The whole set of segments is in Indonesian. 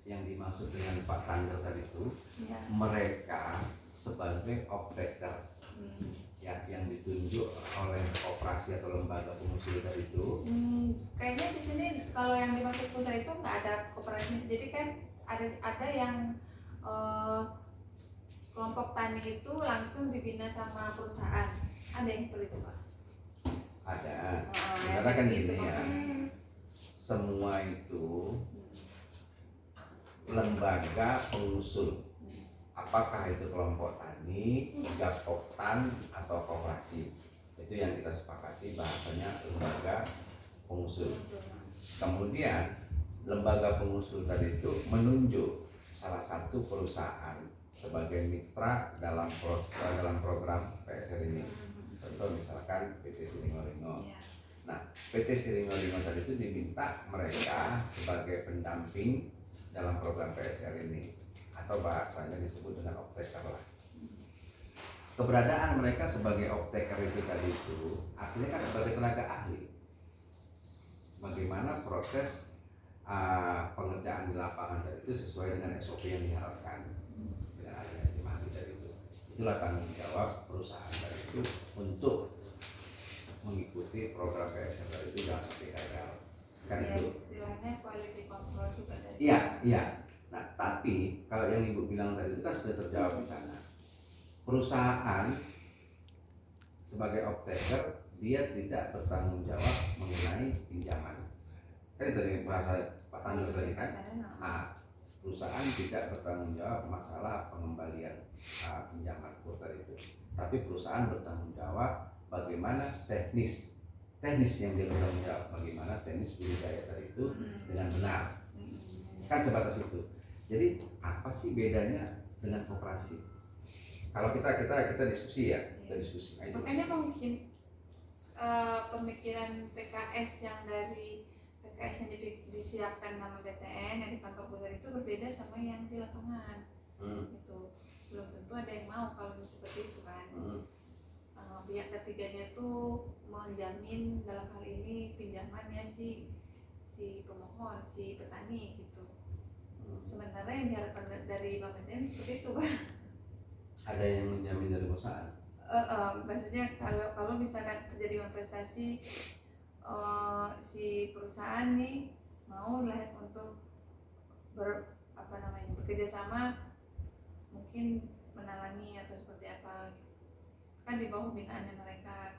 yang dimaksud dengan Pak Tanda tadi itu ya, mereka sebagai operator ya, yang ditunjuk oleh operasi atau lembaga pengusul tadi itu. Kayaknya di sini kalau yang dimaksud pusat itu nggak ada koperasi, jadi kan ada yang kelompok tani itu langsung dibina sama perusahaan, ada yang seperti itu Pak? Ada, sementara kan gini ya, semua itu lembaga pengusul, apakah itu kelompok tani, gapoktan atau koperasi, itu yang kita sepakati bahasanya lembaga pengusul. Kemudian lembaga pengusul tadi itu menunjuk salah satu perusahaan sebagai mitra dalam program PSR ini. Contoh misalkan PT Siringo-Ringo. Nah, PT Siringo-Ringo tadi itu diminta mereka sebagai pendamping dalam program PSR ini, atau bahasanya disebut dengan off-taker lah. Keberadaan mereka sebagai off-taker itu tadi itu artinya kan sebagai tenaga ahli. Bagaimana proses pengerjaan di lapangan tadi itu sesuai dengan SOP yang diharapkan dengan adanya tim ahli tadi itu. Itulah tanggung jawab perusahaan tadi itu untuk mengikuti program PSR tadi itu jangan sampai gagal. Kan ya, itu. Istilahnya quality control juga dari. Iya. Nah, tapi kalau yang Ibu bilang tadi itu kan sudah terjawab di sana. Perusahaan sebagai off-taker dia tidak bertanggung jawab mengenai pinjaman. Kan dari bahasa Pak Tandur tadi kan. Nah, perusahaan tidak bertanggung jawab masalah pengembalian pinjaman kuota itu. Tapi perusahaan bertanggung jawab bagaimana teknis yang dia bertanggung jawab, bagaimana teknis budidaya tadi itu dengan benar. Kan sebatas itu. Jadi apa sih bedanya dengan koperasi? Kalau kita diskusi ya, kita diskusi. Makanya mungkin pemikiran PKS yang dari PKS yang disiapkan nama BTN yang di kantor pusat itu berbeda sama yang di lapangan. Itu belum tentu ada yang mau kalau seperti itu kan. Pihak ketiganya tuh menjamin dalam hal ini pinjamannya si pemohon, si petani gitu. Sementara yang diharapkan dari Bapak BTN seperti itu Pak. Ada yang menjamin dari perusahaan? Maksudnya kalau misalkan terjadi prestasi si perusahaan nih mau lah untuk bekerja sama, mungkin menalangi atau seperti apa gitu. Kan di bawah binaannya mereka.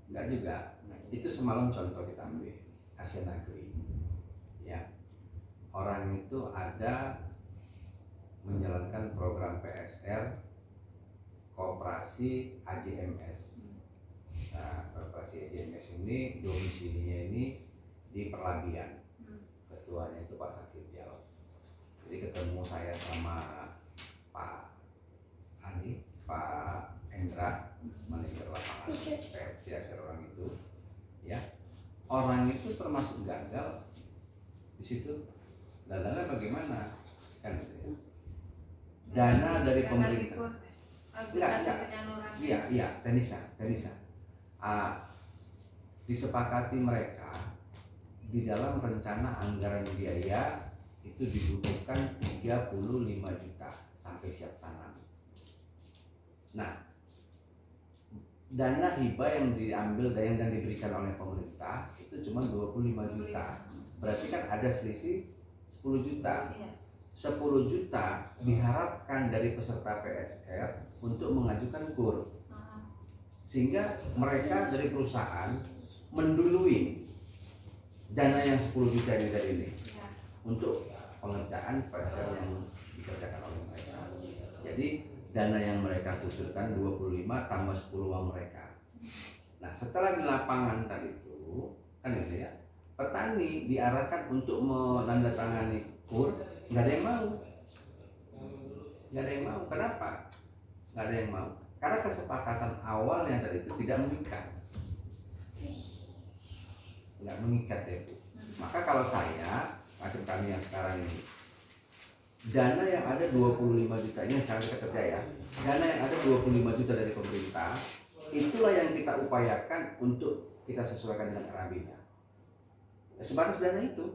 Enggak juga. Itu semalam contoh kita ambil Asian Agri ya, orang itu ada menjalankan program PSR Koperasi AJMS. Nah, Koperasi AJMS ini domisilinya ini di Perlabian. Ketuanya itu Pak Safirjal. Jadi ketemu saya sama Pak Hendra, manajer lapangan PSR orang itu, ya. Orang itu termasuk gagal di situ. Gagalnya bagaimana? Kan gitu ya. Dana dari pemerintah. Iya, Tenisa. Disepakati mereka di dalam rencana anggaran biaya itu dibutuhkan 35 juta sampai siap tanam. Nah, dana hibah yang diambil dan diberikan oleh pemerintah itu cuma 25 juta. Berarti kan ada selisih 10 juta. 10 juta diharapkan dari peserta PSR untuk mengajukan KUR, sehingga mereka dari perusahaan mendului dana yang 10 juta ini dari ini untuk pengerjaan PSR yang dikerjakan oleh mereka. Jadi dana yang mereka kucurkan 25 tambah 10 uang mereka. Nah, setelah di lapangan tadi itu kan gitu ya, petani diarahkan untuk menandatangani KUR, nggak ada yang mau. Kenapa? Nggak ada yang mau. Karena kesepakatan awal yang tadi itu tidak mengikat. Nggak mengikat ya Bu. Maka kalau saya, macam kami yang sekarang ini, dana yang ada 25 juta ini sekarang kita kerja ya. Dana yang ada 25 juta dari pemerintah, itulah yang kita upayakan untuk kita sesuaikan dengan RAB-nya. Sebatas dana itu.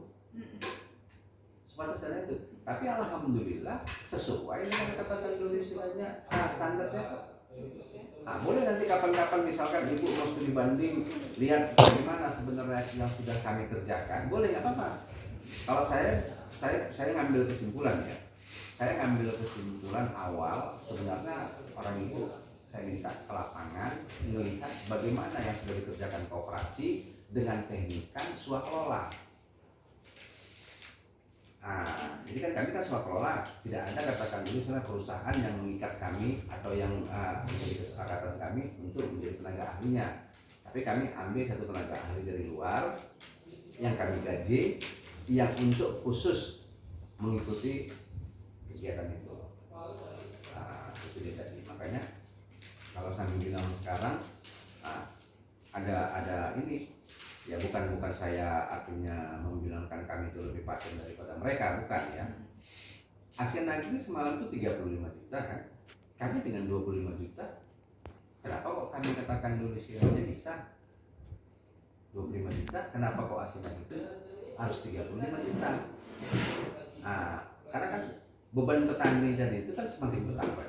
Tapi alhamdulillah sesuai dengan katakan dulu istilahnya standarnya. Boleh nanti kapan-kapan misalkan ibu mau studi banding, lihat bagaimana sebenarnya yang sudah kami kerjakan, boleh, nggak apa-apa. Kalau saya ngambil kesimpulan ya, saya ngambil kesimpulan awal sebenarnya orang ibu saya minta ke lapangan melihat bagaimana yang sudah dikerjakan koperasi dengan teknikan swakelola. Jadi kan kami kan swakelola, tidak ada katakan dulu misalnya perusahaan yang mengikat kami atau yang menjadi kesepakatan kami untuk menjadi tenaga ahlinya. Tapi kami ambil satu tenaga ahli dari luar yang kami gaji, yang untuk khusus mengikuti kegiatan itu. Itu dia tadi. Makanya kalau saya bilang sekarang ada ini. Ya bukan saya artinya membilangkan kami itu lebih paten daripada mereka, bukan ya. Asian Agri semalam itu 35 juta kan, kami dengan 25 juta. Kenapa kok kami katakan Indonesia bisa 25 juta, kenapa kok Asian Agri itu harus 35 juta? Karena kan beban petani dan itu kan semakin bertambah.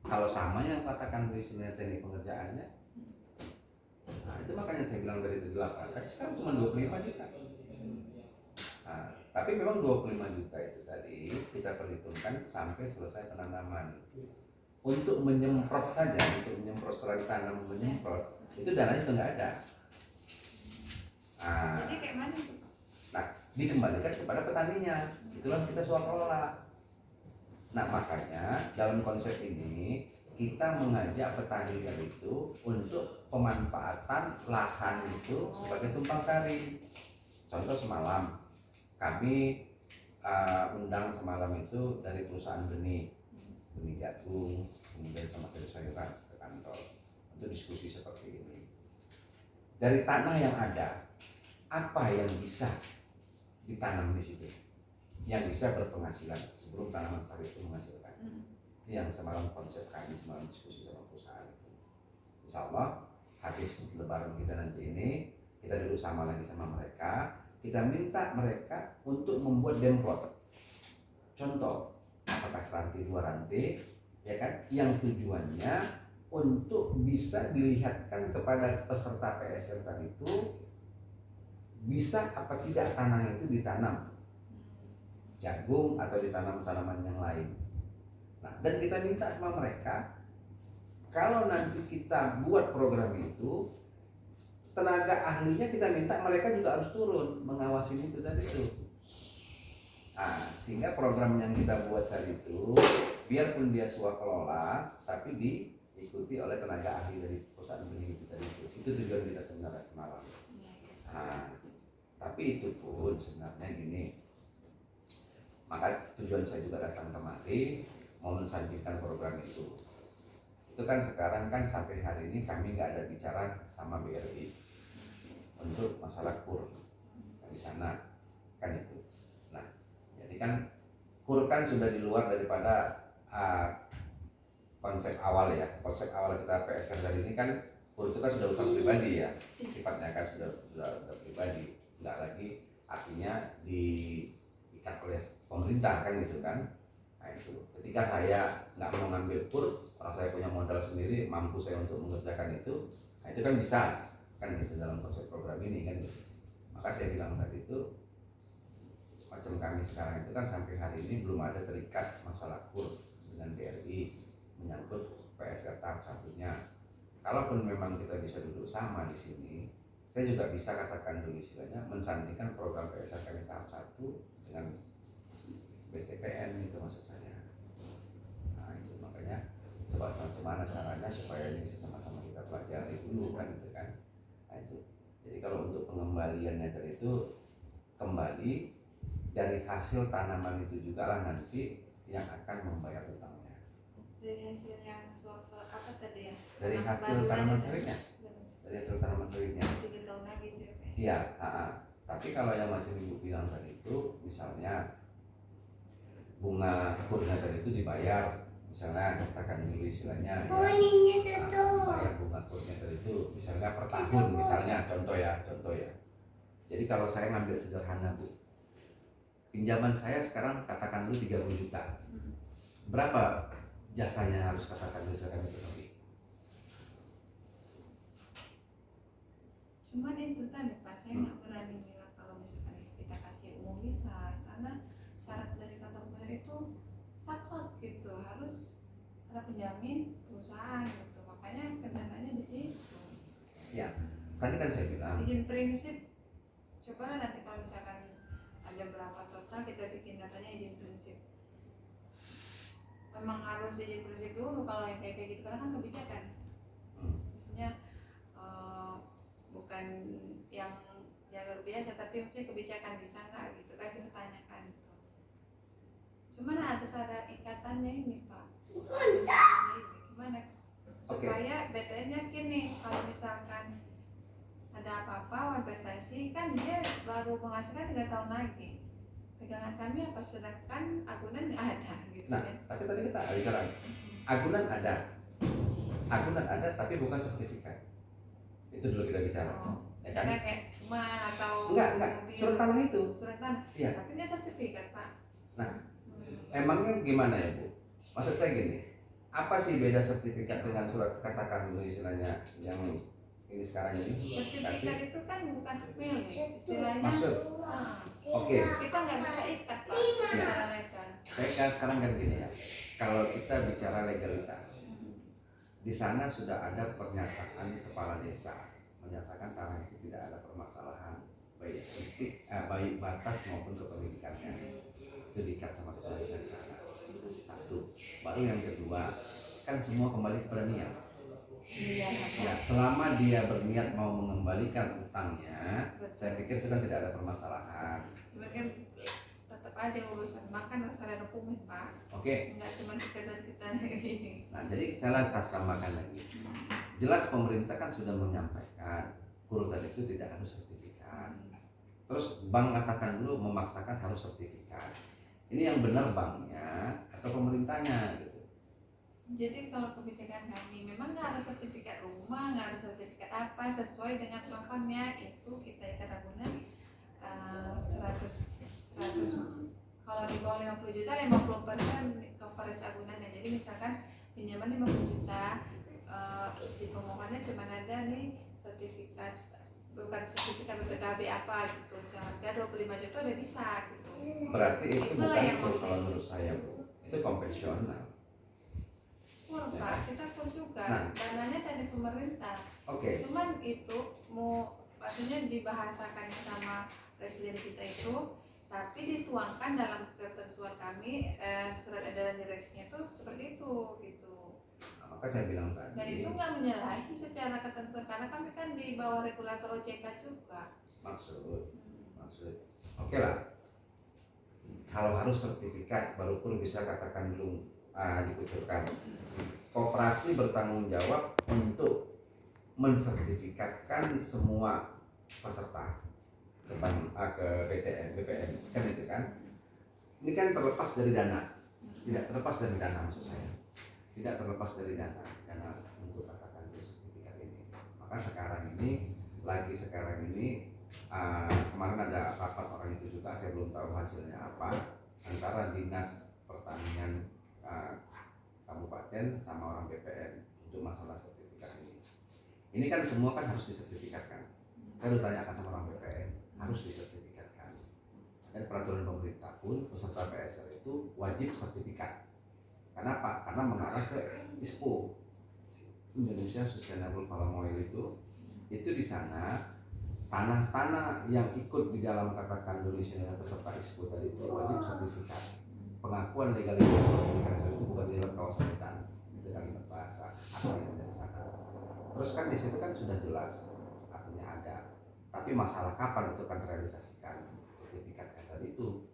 Kalau sama yang katakan di sini teknik pengerjaannya, itu makanya saya bilang dari 8, tapi sekarang cuma 25 juta. Tapi memang 25 juta itu tadi kita perhitungkan sampai selesai penanaman. Untuk menyemprot saja, untuk menyemprot setelah ditanam menyemprot, itu dananya sudah nggak ada. Jadi kayak mana itu? Nah, dikembalikan kepada petaninya. Itulah kita swakelola. Nah, makanya dalam konsep ini kita mengajak petani dari itu untuk pemanfaatan lahan itu sebagai tumpang sari. Contoh semalam kami undang semalam itu dari perusahaan benih jagung, kemudian sama sayuran ke kantor untuk diskusi seperti ini. Dari tanah yang ada, apa yang bisa ditanam di situ, yang bisa berpenghasilan sebelum tanaman sawit itu menghasilkan. Itu yang semalam konsep kami semalam diskusi sama perusahaan itu. Insya Allah habis lebaran kita nanti ini kita duduk sama lagi sama mereka, kita minta mereka untuk membuat demplot. Contoh, apakah seranti dua rantai, ya kan, yang tujuannya untuk bisa dilihatkan kepada peserta PSR tadi itu bisa apa tidak tanah itu ditanam jagung atau ditanam tanaman yang lain. Nah, dan kita minta sama mereka, kalau nanti kita buat program itu, tenaga ahlinya kita minta mereka juga harus turun mengawasi itu tadi itu. Sehingga program yang kita buat tadi itu, biarpun dia swakelola, tapi diikuti oleh tenaga ahli dari perusahaan benih itu tadi itu. Itu tujuan kita sebenarnya semalam. Tapi itu pun sebenarnya gini. Maka tujuan saya juga datang kemari mau mensajikan program itu. Itu kan sekarang kan sampai hari ini kami nggak ada bicara sama BRI untuk masalah kur di sana kan itu. Nah, jadi kan kur kan sudah di luar daripada konsep awal ya. Konsep awal kita PSR dari ini kan kur itu kan sudah utang pribadi ya, sifatnya kan sudah pribadi, nggak lagi artinya diikat oleh pemerintah kan gitu kan. Nah itu ketika saya nggak mau ngambil kur, kalau saya punya modal sendiri, mampu saya untuk mengerjakan itu, nah itu kan bisa kan gitu dalam konsep program ini kan gitu. Maka saya bilang tadi itu macam kami sekarang itu kan sampai hari ini belum ada terikat masalah kur dengan BRI menyangkut PSR tahap satunya. Kalaupun memang kita bisa duduk sama di sini, saya juga bisa katakan dulu istilahnya mensandingkan program PSR kami tahap 1 dengan BTPN itu maksud saya. Nah itu makanya coba bagaimana caranya supaya ini bisa sama-sama kita pelajari dulu kan gitu kan. Nah itu. Jadi kalau untuk pengembaliannya tadi itu kembali dari hasil tanaman itu juga lah nanti yang akan membayar utangnya. Dari hasil yang apa tadi ya? Dari hasil tanaman sawitnya. Dari hasil tanaman sawitnya. 3 tahun lagi itu ya. Iya. Tapi kalau yang macam ibu bilang tadi itu, misalnya bunga kurnya tadi itu dibayar, misalnya katakan dulu istilahnya bayar bunga kurnya tadi itu misalnya per tahun, misalnya contoh ya. Jadi kalau saya ngambil sederhana Bu, pinjaman saya sekarang katakan dulu 30 juta. Berapa jasanya harus katakan dulu sekarang itu Novi? Cuman itu tadi Pak, saya nggak berani bilang kalau misalkan kita kasih umum bisa, karena syarat dari kantor pusat itu saklek gitu, harus ada penjamin perusahaan gitu, makanya kendalanya di situ. Ya, tadi kan saya bilang Izin prinsip, cobalah nanti kalau misalkan ada berapa total kita bikin datanya izin prinsip. Memang harus izin prinsip dulu kalau yang kayak gitu, karena kan kebijakan. Maksudnya bukan yang jalur biasa, tapi maksudnya kebijakan bisa nggak gitu kan kita tanyakan gitu. Cuman harus ada ikatannya ini Pak. Gimana? Supaya BTN yakin nih kalau misalkan ada apa-apa wan prestasi kan dia baru menghasilkan 3 tahun lagi. Pegangan kami apa, sedangkan agunan nggak ada gitu. Nah, kan. tapi tadi kita bicara agunan ada tapi bukan sertifikat. Itu dulu kita bicara. Ya kan? Kayak rumah atau enggak, mobil. surat tanah itu. Surat tanah. Iya. Tapi nggak sertifikat Pak. Nah, emangnya gimana ya Bu? Maksud saya gini, apa sih beda sertifikat dengan surat, katakan dulu istilahnya yang ini sekarang ini? Sertifikat itu kan bukan milik, istilahnya. Maksud? Oke. Kita nggak bisa ikat Pak secara legal. Saya sekarang kan gini ya, kalau kita bicara legalitas, di sana sudah ada pernyataan kepala desa menyatakan tanah itu tidak ada permasalahan baik fisik, baik batas maupun kepemilikannya, itu diikat sama kepala desa di sana. Satu. Baru yang kedua, kan semua kembali kepada niat. Ya, selama dia berniat mau mengembalikan utangnya, saya pikir itu kan tidak ada permasalahan. Cuman kan tetap ada urusan makan, harus ada dokumen Pak. Oke. Nggak cuma sekedar kita ini. Nah, jadi saya lantas tambahkan lagi. Jelas pemerintah kan sudah menyampaikan urutan itu tidak harus sertifikat. Terus bank katakan dulu memaksakan harus sertifikat. Ini yang benar banknya atau pemerintahnya gitu. Jadi kalau kebijakan kami memang nggak harus sertifikat rumah, nggak harus sertifikat apa, sesuai dengan plafonnya itu kita ikat agunan 100 kalau di bawah 50 juta 50% coverage agunannya. Jadi misalkan pinjaman 50 juta, si pemohonnya cuma ada nih sertifikat, bukan sertifikat BPKB apa gitu, seharga 25 juta udah bisa gitu. Berarti itu Itulah bukan yang full kalau menurut saya Bu, itu konvensional. Full Ya. Pak, kita full juga, Nah. dananya dari pemerintah. Oke. Cuman itu mau maksudnya dibahasakan sama presiden kita itu, tapi dituangkan dalam ketentuan kami, surat edaran direksinya itu seperti itu gitu. Nah, maka saya bilang tadi. Dan itu nggak menyalahi secara ketentuan, karena kami kan di bawah regulator OJK juga. Maksud. Oke lah. Kalau harus sertifikat baru pun bisa katakan belum dikucurkan. Koperasi bertanggung jawab untuk mensertifikatkan semua peserta ke BPN kan itu kan. Ini kan terlepas dari dana, tidak terlepas dari dana maksud saya, tidak terlepas dari dana untuk katakan sertifikat ini. Maka sekarang ini kemarin ada rapat orang itu juga, saya belum tahu hasilnya apa, antara dinas pertanian kabupaten sama orang BPN untuk masalah sertifikat ini. Ini kan semua kan harus disertifikatkan. Saya udah tanyakan sama orang BPN, harus disertifikatkan. Dan peraturan pemerintah pun peserta PSR itu wajib sertifikat. Kenapa? Karena mengarah ke ISPO, Indonesia Sustainable Palm Oil itu di sana tanah-tanah yang ikut di dalam katakan Indonesia dengan peserta ISPO tadi itu wajib sertifikat. Pengakuan legalitas kepemilikan itu bukan di dalam kawasan hutan, itu kalimat bahasa apa yang ada di sana. Terus kan di situ kan sudah jelas artinya ada, tapi masalah kapan itu kan terrealisasikan sertifikatnya tadi itu.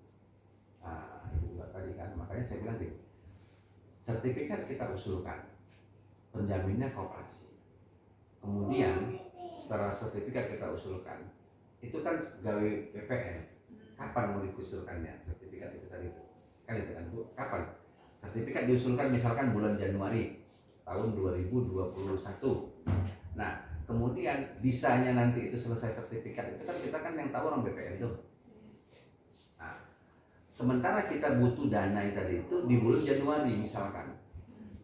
Nah itu juga tadi kan, makanya saya bilang gini, sertifikat kita usulkan, penjaminnya koperasi. Kemudian setelah sertifikat kita usulkan, itu kan gawe BPN, kapan mau dikusulkannya sertifikat itu tadi itu? Kan itu kan Bu, kapan? Sertifikat diusulkan misalkan bulan Januari tahun 2021. Nah, kemudian bisanya nanti itu selesai sertifikat itu kan kita kan yang tahu orang BPN itu. Nah, Sementara kita butuh dana tadi itu di bulan Januari misalkan.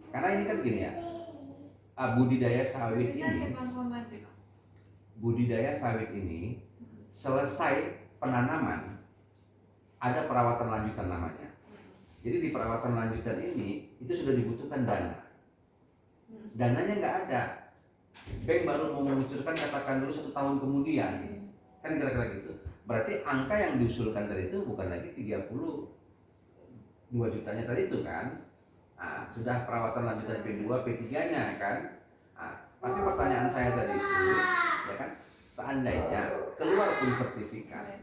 Karena ini kan gini ya, budidaya sawit ini, selesai penanaman ada perawatan lanjutan namanya. Jadi di perawatan lanjutan ini itu sudah dibutuhkan dana. Dananya nggak ada. Bank baru mau mengucurkan katakan dulu 1 tahun kemudian. Kan kira-kira gitu. Berarti angka yang diusulkan tadi itu bukan lagi 32 jutanya tadi itu kan. Nah, sudah perawatan lanjutan P2, P3-nya kan. Nah, tapi pertanyaan saya tadi itu, ya kan, seandainya keluar pun sertifikat,